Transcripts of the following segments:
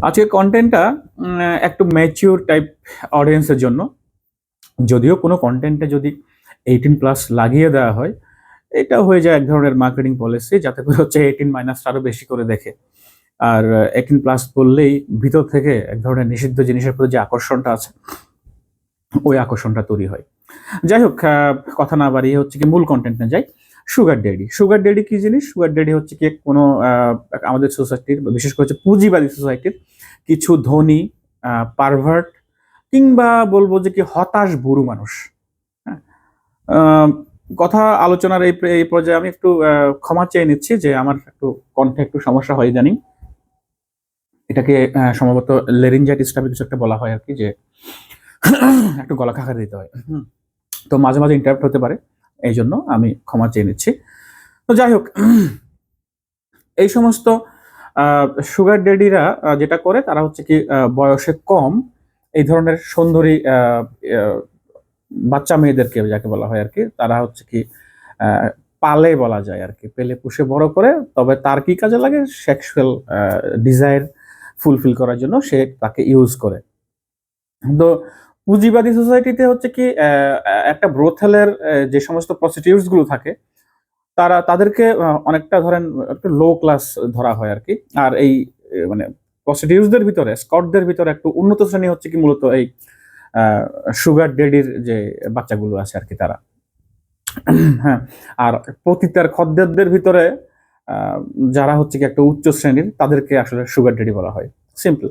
আজকের কন্টেন্টটা একটু ম্যাচিউর টাইপ অডিয়েন্সের জন্য। যদিও কোনো কন্টেন্টে যদি 18+ লাগিয়ে দেওয়া হয়, এটা হয়ে যায় এক ধরনের মার্কেটিং পলিসি, যাতে করে হচ্ছে 18 আরো বেশি করে দেখে। আর 18+ বললেই ভিতর থেকে এক ধরনের নিষিদ্ধ জিনিসের প্রতি যে আকর্ষণটা আছে, ওই আকর্ষণটা তৈরি হয়। যাই হোক, কথা না বাড়িয়ে হচ্ছে কি মূল কন্টেন্টে যাই। সুগার ড্যাডি, সুগার ড্যাডি কি জিনিস? সুগার ড্যাডি হচ্ছে কি কোনো আমাদের সোসাইটির, বিশেষ করে হচ্ছে পুঁজিবাদী সোসাইটির কিছু ধনী, পারভার্ট, কিংবা বলবো যে কি হতাশ বুড়ো মানুষ। হ্যাঁ, আহ, কথা আলোচনার এই পর্যায়ে আমি একটু ক্ষমা চেয়ে নিচ্ছি যে আমার একটু কণ্ঠে একটু সমস্যা হয় ইদানিং। এটাকে সম্ভবত লেরিনজাইটিস টাইপের কিছু একটা বলা হয় আর কি, যে একটু গলা খাকার দিতে হয়। তো মাঝে মাঝে ইন্টারাপ্ট হতে পারে, এই জন্য আমি ক্ষমা চেয়ে নিচ্ছি। তো যাই হোক, এই সমস্ত সুগার ড্যাডিরা যেটা করে, তারা হচ্ছে কি বয়সে কম এই ধরনের সুন্দরী বাচ্চা মেয়েদেরকে, যাকে বলা হয় আর কি, তারা হচ্ছে কি পালে বলা যায় আর কি, পেলে পুষে বড় করে। তবে তার কি কাজে লাগে? সেক্সুয়াল ডিজায়ার ফুলফিল করার জন্য সে তাকে ইউজ করে। তো পুঁজিবাদী সোসাইটিতে হচ্ছে কি একটা ব্রোথেলের যে সমস্ত প্রস্টিটিউটস গুলো থাকে, তাদেরকে অনেকটা ধরেন একটু লো ক্লাস ধরা হয় আর কি। আর এই মানে প্রস্টিটিউটসদের ভিতরে, স্কটদের ভিতরে একটু উন্নত শ্রেণী হচ্ছে কি মূলত এই সুগার ডেডির যে বাচ্চাগুলো আছে আর কি, তারা। হ্যাঁ, আর পতিতার খদ্দেরদের ভিতরে যারা হচ্ছে কি একটা উচ্চ শ্রেণীর, তাদেরকে আসলে সুগার ডেডি বলা হয়। সিম্পল।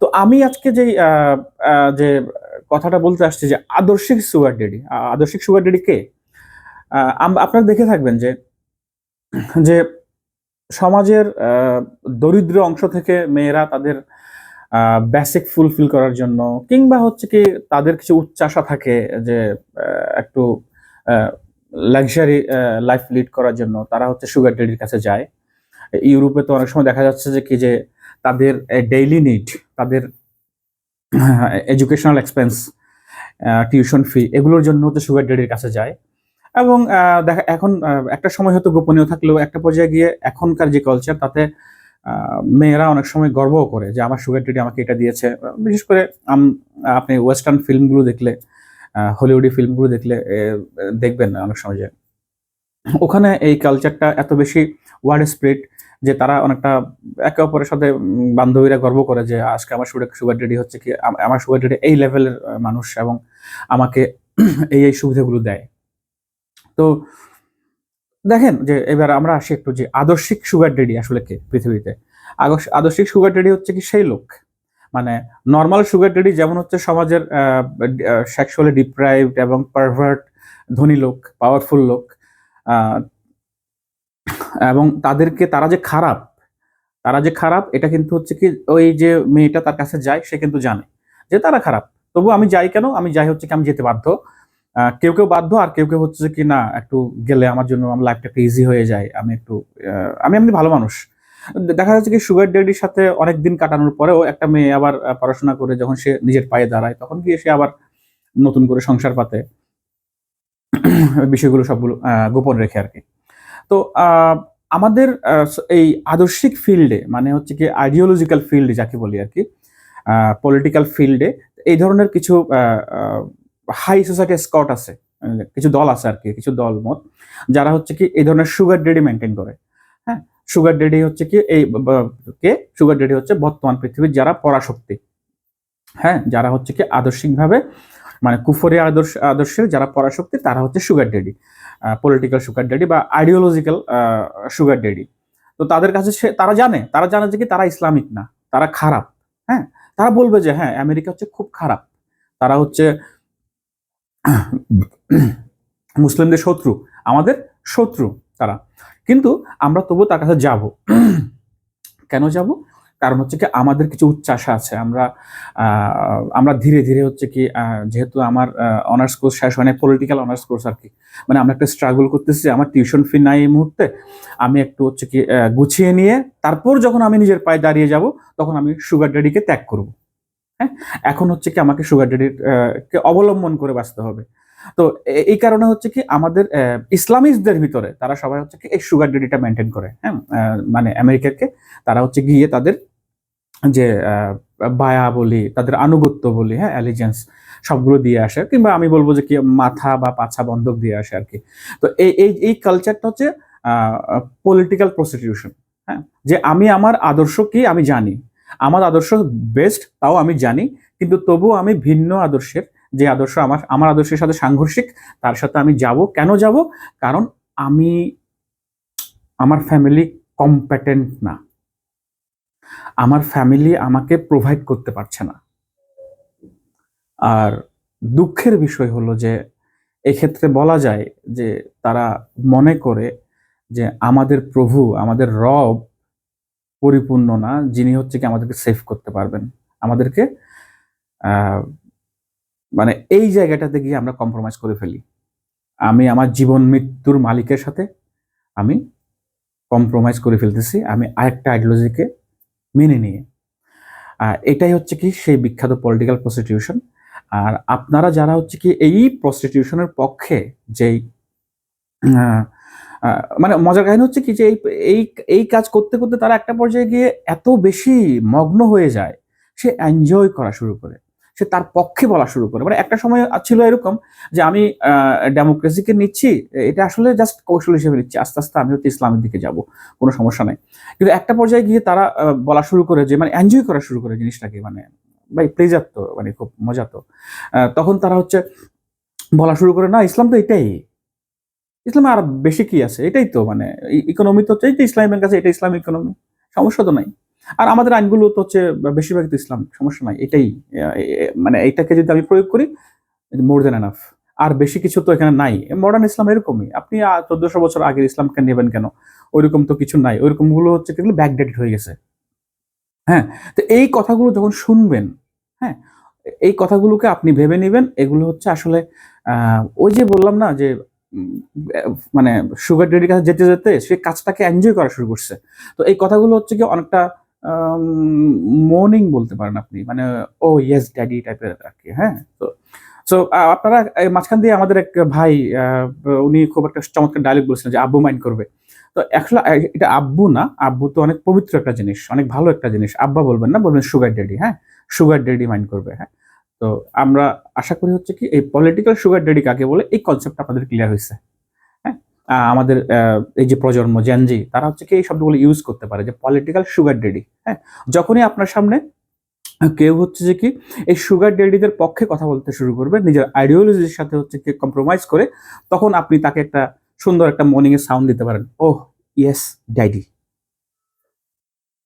তো আমি আজকে যে কথাটা বলতে আসছি, যে আদর্শিক সুগার ডেডি, আদর্শিক সুগার ডেডি কে? আপনারা দেখে থাকবেন যে যে সমাজের দরিদ্র অংশ থেকে মেয়েরা তাদের বেসিক ফুলফিল করার জন্য, কিংবা হচ্ছে কি তাদের কিছু উচ্চাশা থাকে যে একটু লাক্সারি লাইফ লিড করার জন্য, তারা হচ্ছে সুগার ডেডির কাছে যায়। ইউরোপে তো অনেক সময় দেখা যাচ্ছে যে কি, যে তাদের ডেইলি নিড, তাদের এডুকেশনাল এক্সপেন্স, টিউশন ফি, এগুলোর জন্য হচ্ছে সুগার ডেডির কাছে যায়। এবং দেখা এখন একটা সময় হয়তো গোপনীয় থাকলেও একটা পর্যায়ে গিয়ে এখনকার যে কালচার, তাতে মেয়েরা অনেক সময় গর্বও করে যে আমার সুগার ডেডি আমাকে এটা দিয়েছে। বিশেষ করে আপনি ওয়েস্টার্ন ফিল্মগুলো দেখলে, হলিউডি ফিল্মগুলো দেখলে দেখবেন অনেক সময় যে ওখানে এই কালচারটা এত বেশি ওয়ার্ড স্প্রেড, যে তারা অনেকটা একে অপরের সাথে বান্ধবীরা গর্ব করে যে আজকে আমার সুগার ডেডি হচ্ছে কি, আমার সুগার ডেডি এই লেভেলের মানুষ, এবং আমাকে এই এই সুবিধাগুলো দেয়। তো দেখেন যে এবার আমরা আসি একটু, যে আদর্শিক সুগার ডেডি আসলে কে পৃথিবীতে? আদর্শিক সুগার ডেডি হচ্ছে কি সেই লোক, মানে নর্মাল সুগার ডেডি যেমন হচ্ছে সমাজের সেক্সুয়ালি ডিপ্রাইভড এবং পারভার্ট ধনী লোক, পাওয়ারফুল লোক, আহ, এবং তারা যে খারাপ, এটা কিন্তু হচ্ছে কি ওই যে মেয়েটা তার কাছে যায়, সে কিন্তু জানে যে তারা খারাপ। তবু আমি যাই কেন? আমি যাই হচ্ছে কি আমি যেতে বাধ্য। কেউ কেউ বাধ্য, আর কেউ কেউ হচ্ছে কি না, একটু গেলে আমার জন্য আমার লাইফটা একটু ইজি হয়ে যায়, আমি একটু আমি এমনি ভালো মানুষ। দেখা যাচ্ছে কি সুগার ড্যাডির সাথে অনেক দিন কাটানোর পরেও একটা মেয়ে আবার পড়াশোনা করে যখন সে নিজের পায়ে দাঁড়ায়, তখন গিয়ে সে আবার নতুন করে সংসার পাতে, বিষয়গুলো সবগুলো গোপন রেখে আর কি। তো আমাদের এই আদর্শিক ফিল্ডে, মানে হচ্ছে কি আইডিওলজিক্যাল ফিল্ড যাকে বলি আর কি, পলিটিক্যাল ফিল্ডে এই ধরনের কিছু হাই সোসাইটি স্কট আছে, কিছু দল আছে আর কি, কিছু দল মত, যারা হচ্ছে কি এই ধরনের সুগার ডেডি মেনটেন করে। হ্যাঁ, সুগার ডেডি হচ্ছে কি সুগার ডেডি হচ্ছে বর্তমান পৃথিবীর যারা পরাশক্তি। হ্যাঁ, যারা হচ্ছে কি আদর্শিকভাবে, মানে কুফরি আদর্শের যারা পরাশক্তি, তারা হচ্ছে sugar daddy, political sugar daddy বা আইডিওলজিক্যাল সুগার ডেডি। তো তাদের কাছে তারা জানে যে কি তারা ইসলামিক না, তারা খারাপ। হ্যাঁ, তারা বলবে যে হ্যাঁ আমেরিকা হচ্ছে খুব খারাপ, তারা হচ্ছে মুসলিমদের শত্রু, আমাদের শত্রু তারা। কিন্তু আমরা তবু তার কাছে যাব। কেন যাব? কারণ হচ্ছে কি আমাদের কিছু উচ্চাশা আছে। আমরা ধীরে ধীরে হচ্ছে কি, যেহেতু আমার অনার্স কোর্স শেষ হয় না, পলিটিক্যাল অনার্স কোর্স আর কি, মানে আমরা একটা স্ট্রাগল করতেছি, আমার টিউশন ফি নাই এই মুহূর্তে, আমি একটু হচ্ছে কি গুছিয়ে নিয়ে তারপর যখন আমি নিজের পায়ে দাঁড়িয়ে যাব, তখন আমি সুগার ড্যাডিকে ত্যাগ করব। হ্যাঁ, এখন হচ্ছে কি আমাকে সুগার ড্যাডির কে অবলম্বন করে বাঁচতে হবে। তো এই কারণে হচ্ছে কি আমাদের ইসলামিস্টদের ভিতরে তারা সবাই হচ্ছে কি এই সুগার ড্যাডিটা মেনটেন করে। হ্যাঁ, মানে আমেরিকাকে তারা হচ্ছে গিয়ে তাদের যে বায়া বলি, তাদের আনুগত্য বলি, হ্যাঁ, অ্যালিজেন্স সবগুলো দিয়ে আসে, কিংবা আমি বলবো যে কি মাথা বা পাছা বন্ধক দিয়ে আসে আর কি। তো এই কালচারটা হচ্ছে পলিটিক্যাল প্রস্টিটিউশন। হ্যাঁ, যে আমি আমার আদর্শ কি আমি জানি, আমার আদর্শ বেস্ট তাও আমি জানি, কিন্তু তবুও আমি ভিন্ন আদর্শের, যে আদর্শ আমার আমার আদর্শের সাথে সাংঘর্ষিক, তার সাথে আমি যাব। কেন যাব? কারণ আমি, আমার ফ্যামিলি কম্প্যাটেন্ট না, আমার ফ্যামিলি আমাকে প্রোভাইড করতে পারছে না। আর দুঃখের বিষয় হলো যে এক্ষেত্রে বলা যায় যে তারা মনে করে যে আমাদের প্রভু, আমাদের রব পরিপূর্ণ না, যিনি হচ্ছে কি আমাদেরকে সেভ করতে পারবেন, আমাদেরকে আহ, মানে এই জায়গাটাতে গিয়ে আমরা কম্প্রোমাইজ করে ফেলি। আমি আমার জীবন মৃত্যুর মালিকের সাথে আমি কম্প্রোমাইজ করে ফেলতেছি, আমি আরেকটা আইডিওলজিকে মেনে নিয়ে। এটাই হচ্ছে কি সেই বিখ্যাত পলিটিক্যাল প্রস্টিটিউশন। আর আপনারা যারা হচ্ছে কি এই প্রস্টিটিউশনের পক্ষে, যেই আহ, মানে মজার কাহিনী হচ্ছে কি যে এই এই কাজ করতে করতে তারা একটা পর্যায়ে গিয়ে এত বেশি মগ্ন হয়ে যায়, সে এনজয় করা শুরু করে, সে তার পক্ষে বলা শুরু করে। মানে একটা সময় ছিল এরকম যে আমি ডেমোক্রেসিকে নিচ্ছি, এটা আসলে জাস্ট কৌশল হিসেবে নিচ্ছি, আস্তে আস্তে আমি হচ্ছে ইসলামের দিকে যাব, কোনো সমস্যা নাই। কিন্তু একটা পর্যায়ে গিয়ে তারা বলা শুরু করে, যে মানে এনজয় করা শুরু করে জিনিসটাকে, মানে ভাই প্লেজার তো, মানে খুব মজা তো। তখন তারা হচ্ছে বলা শুরু করে, না ইসলাম তো এটাই, ইসলামে আর বেশি কি আছে, এটাই তো মানে ইকোনমি তো হচ্ছে, এই তো ইসলামী ব্যাংক আছে, এটা ইসলামিক ইকোনমি, সমস্যা তো নাই। আর আমাদের আইনগুলো তো হচ্ছে বেশিরভাগ তো ইসলামিক, সমস্যা নাই, এটাই মানে এইটাকে যদি আমি প্রয়োগ করি, মোর দেন এনাফ। আর বেশি কিছু তো এখানে নাই। মডার্ন ইসলাম এরকমই, আপনি 1400 বছর আগের ইসলামকে নেবেন কেন? ওইরকম তো কিছু নাই, ওইরকম গুলো হচ্ছে যেগুলো ব্যাকডেটেড হয়ে গেছে। হ্যাঁ, তো এই কথাগুলো যখন শুনবেন, হ্যাঁ, এই কথাগুলোকে আপনি ভেবে নেবেন, এগুলো হচ্ছে আসলে ওই যে বললাম না যে উম, মানে সুগার ডেডির কাছে যেতে যেতে সে কাজটাকে এনজয় করা শুরু করছে। তো এই কথাগুলো হচ্ছে কি অনেকটা মর্নিং বলতে পারেন আপনি, মানে ও ইয়েস ড্যাডি টাইপের আর কি। হ্যাঁ, তো সো আপনারা এই মাঝখান দিয়ে আমাদের এক ভাই, উনি খুব একটা চমৎকার ডায়লগ বলছিলেন যে আব্বু মাইন্ড করবে। তো অ্যাকচুয়ালি এটা আব্বু না, আব্বু তো অনেক পবিত্র একটা জিনিস, অনেক ভালো একটা জিনিস, আব্বা বলবেন না, বলবেন সুগার ড্যাডি। হ্যাঁ, সুগার ড্যাডি মাইন্ড করবে। হ্যাঁ, তো আমরা আশা করি হচ্ছে কি এই পলিটিক্যাল সুগার ড্যাডি কাকে বলে, এই কনসেপ্ট আপনাদের ক্লিয়ার হয়েছে। হ্যাঁ, আমাদের এই যে প্রজন্ম জেনজি, তারা হচ্ছে কি এই শব্দগুলো ইউজ করতে পারে, যে পলিটিক্যাল সুগার ড্যাডি। হ্যাঁ, যখনই আপনার সামনে কেউ হচ্ছে যে কি এই সুগার ড্যাডিদের পক্ষে কথা বলতে শুরু করবে, নিজের আইডিওলজির সাথে হচ্ছে কি কম্প্রোমাইজ করে, তখন আপনি তাকে একটা সুন্দর একটা মর্নিং এর সাউন্ড দিতে পারেন, ওহ ইয়েস ড্যাডি।